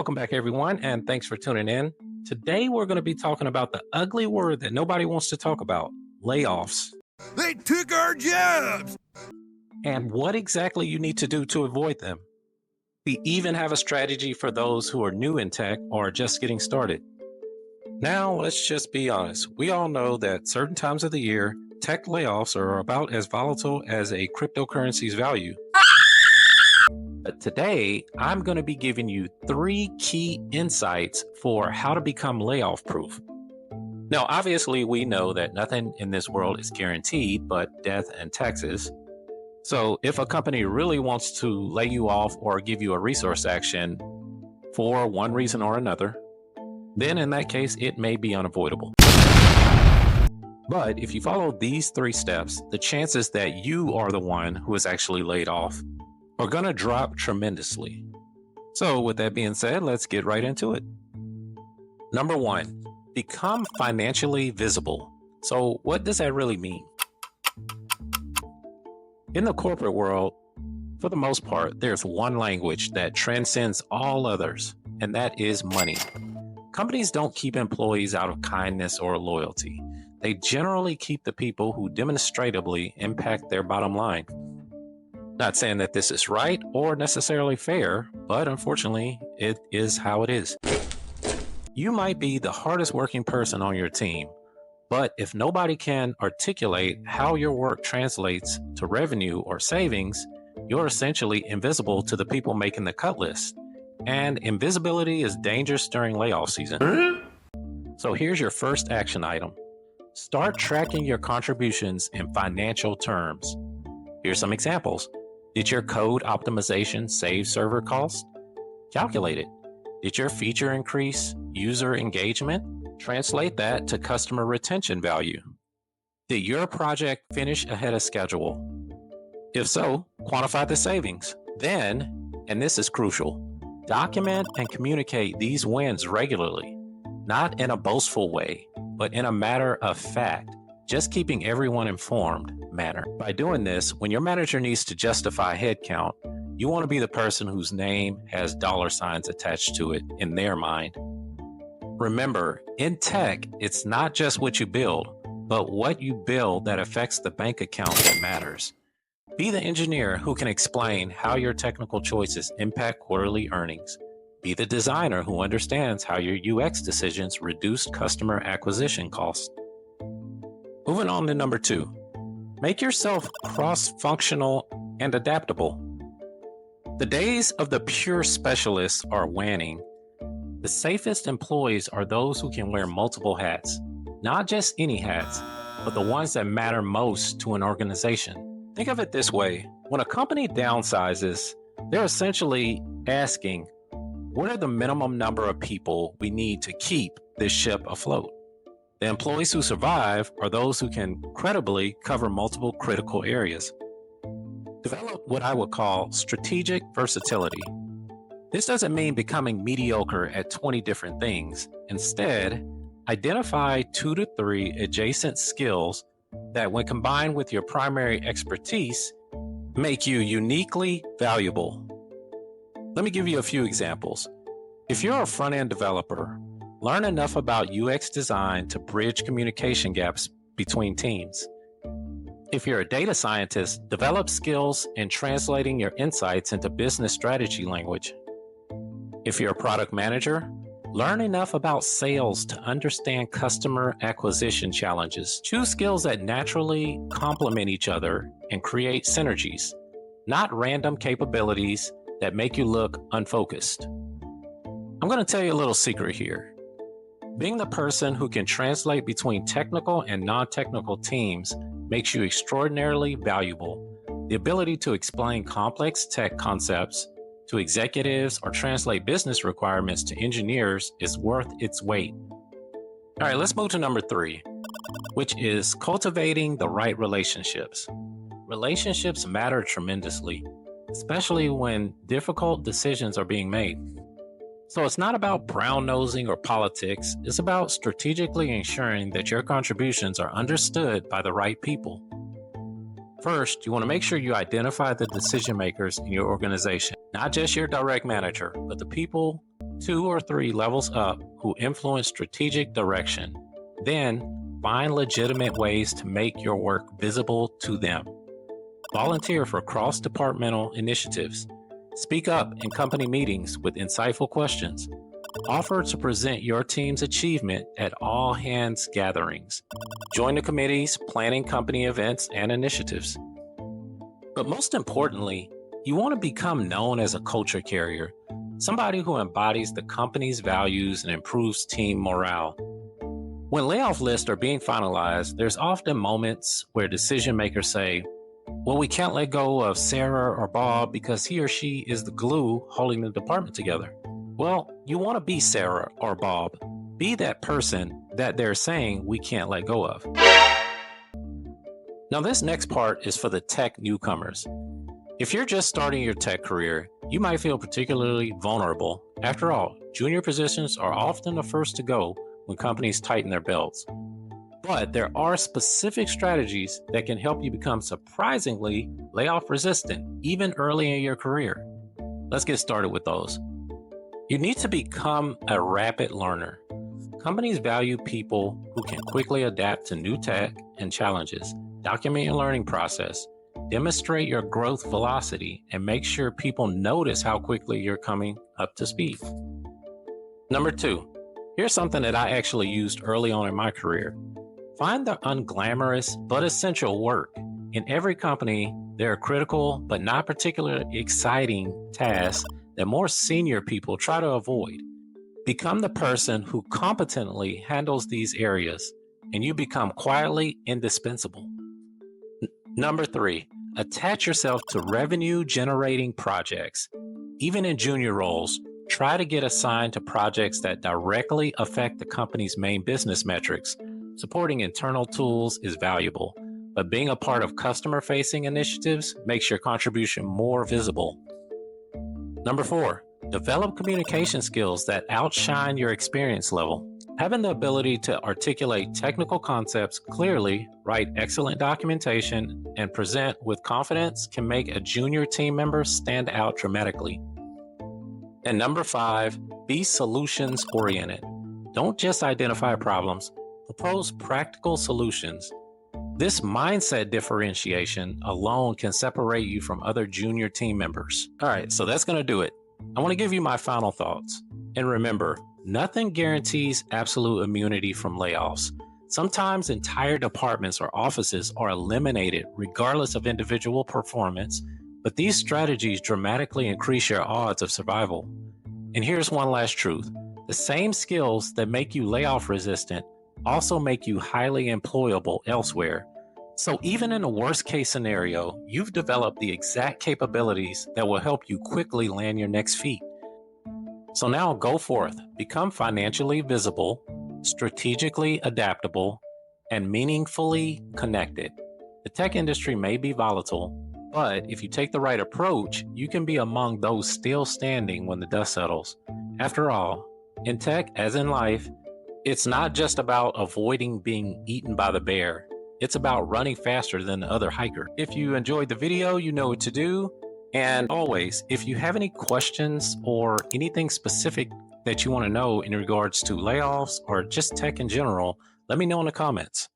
Welcome back, everyone, and thanks for tuning in. Today, we're going to be talking about the ugly word that nobody wants to talk about, layoffs. They took our jobs! And what exactly you need to do to avoid them. We even have a strategy for those who are new in tech or just getting started. Now, let's just be honest. We all know that certain times of the year, tech layoffs are about as volatile as a cryptocurrency's value. But today, I'm going to be giving you 3 key insights for how to become layoff proof. Now, obviously, we know that nothing in this world is guaranteed but death and taxes. So if a company really wants to lay you off or give you a resource action for one reason or another, then in that case, it may be unavoidable. But if you follow these 3 steps, the chances that you are the one who is actually laid off are going to drop tremendously. So with that being said, let's get right into it. Number 1, become financially visible. So what does that really mean? In the corporate world, for the most part, there's one language that transcends all others, and that is money. Companies don't keep employees out of kindness or loyalty. They generally keep the people who demonstrably impact their bottom line. Not saying that this is right or necessarily fair, but unfortunately, it is how it is. You might be the hardest working person on your team, but if nobody can articulate how your work translates to revenue or savings, you're essentially invisible to the people making the cut list. And invisibility is dangerous during layoff season. So here's your first action item. Start tracking your contributions in financial terms. Here's some examples. Did your code optimization save server cost? Calculate it. Did your feature increase user engagement? Translate that to customer retention value. Did your project finish ahead of schedule? If so, quantify the savings. Then, and this is crucial, document and communicate these wins regularly, not in a boastful way, but in a matter of fact, just keeping everyone informed manner. By doing this, when your manager needs to justify headcount, you want to be the person whose name has dollar signs attached to it in their mind. Remember, in tech, it's not just what you build, but what you build that affects the bank account that matters. Be the engineer who can explain how your technical choices impact quarterly earnings. Be the designer who understands how your UX decisions reduce customer acquisition costs. Moving on to number 2, make yourself cross-functional and adaptable. The days of the pure specialists are waning. The safest employees are those who can wear multiple hats, not just any hats, but the ones that matter most to an organization. Think of it this way. When a company downsizes, they're essentially asking, what are the minimum number of people we need to keep this ship afloat? The employees who survive are those who can credibly cover multiple critical areas. Develop what I would call strategic versatility. This doesn't mean becoming mediocre at 20 different things. Instead, identify 2 to 3 adjacent skills that, when combined with your primary expertise, make you uniquely valuable. Let me give you a few examples. If you're a front-end developer, learn enough about UX design to bridge communication gaps between teams. If you're a data scientist, develop skills in translating your insights into business strategy language. If you're a product manager, learn enough about sales to understand customer acquisition challenges. Choose skills that naturally complement each other and create synergies, not random capabilities that make you look unfocused. I'm going to tell you a little secret here. Being the person who can translate between technical and non-technical teams makes you extraordinarily valuable. The ability to explain complex tech concepts to executives or translate business requirements to engineers is worth its weight. All right, let's move to number 3, which is cultivating the right relationships. Relationships matter tremendously, especially when difficult decisions are being made. So it's not about brown-nosing or politics. It's about strategically ensuring that your contributions are understood by the right people. First, you want to make sure you identify the decision makers in your organization, not just your direct manager, but the people 2 or 3 levels up who influence strategic direction. Then, find legitimate ways to make your work visible to them. Volunteer for cross-departmental initiatives. Speak up in company meetings with insightful questions. Offer to present your team's achievement at all hands gatherings. Join the committees planning company events and initiatives. But most importantly, you want to become known as a culture carrier, somebody who embodies the company's values and improves team morale. When layoff lists are being finalized, there's often moments where decision makers say, well, we can't let go of Sarah or Bob because he or she is the glue holding the department together. Well, you want to be Sarah or Bob. Be that person that they're saying we can't let go of. Now, this next part is for the tech newcomers. If you're just starting your tech career, you might feel particularly vulnerable. After all, junior positions are often the first to go when companies tighten their belts. But there are specific strategies that can help you become surprisingly layoff resistant, even early in your career. Let's get started with those. You need to become a rapid learner. Companies value people who can quickly adapt to new tech and challenges. Document your learning process. Demonstrate your growth velocity and make sure people notice how quickly you're coming up to speed. Number 2, here's something that I actually used early on in my career. Find the unglamorous but essential work. In every company, there are critical but not particularly exciting tasks that more senior people try to avoid. Become the person who competently handles these areas, and you become quietly indispensable. Number 3, attach yourself to revenue-generating projects. Even in junior roles, try to get assigned to projects that directly affect the company's main business metrics. Supporting internal tools is valuable, but being a part of customer-facing initiatives makes your contribution more visible. Number 4, develop communication skills that outshine your experience level. Having the ability to articulate technical concepts clearly, write excellent documentation, and present with confidence can make a junior team member stand out dramatically. And number 5, be solutions-oriented. Don't just identify problems, propose practical solutions. This mindset differentiation alone can separate you from other junior team members. All right, so that's going to do it. I want to give you my final thoughts. And remember, nothing guarantees absolute immunity from layoffs. Sometimes entire departments or offices are eliminated regardless of individual performance, but these strategies dramatically increase your odds of survival. And here's one last truth. The same skills that make you layoff resistant also make you highly employable elsewhere. So even in the worst case scenario, you've developed the exact capabilities that will help you quickly land your next feat. So now go forth, become financially visible, strategically adaptable, and meaningfully connected. The tech industry may be volatile, but if you take the right approach, you can be among those still standing when the dust settles. After all, in tech, as in life, it's not just about avoiding being eaten by the bear. It's about running faster than the other hiker. If you enjoyed the video, you know what to do. And always, if you have any questions or anything specific that you want to know in regards to layoffs or just tech in general, let me know in the comments.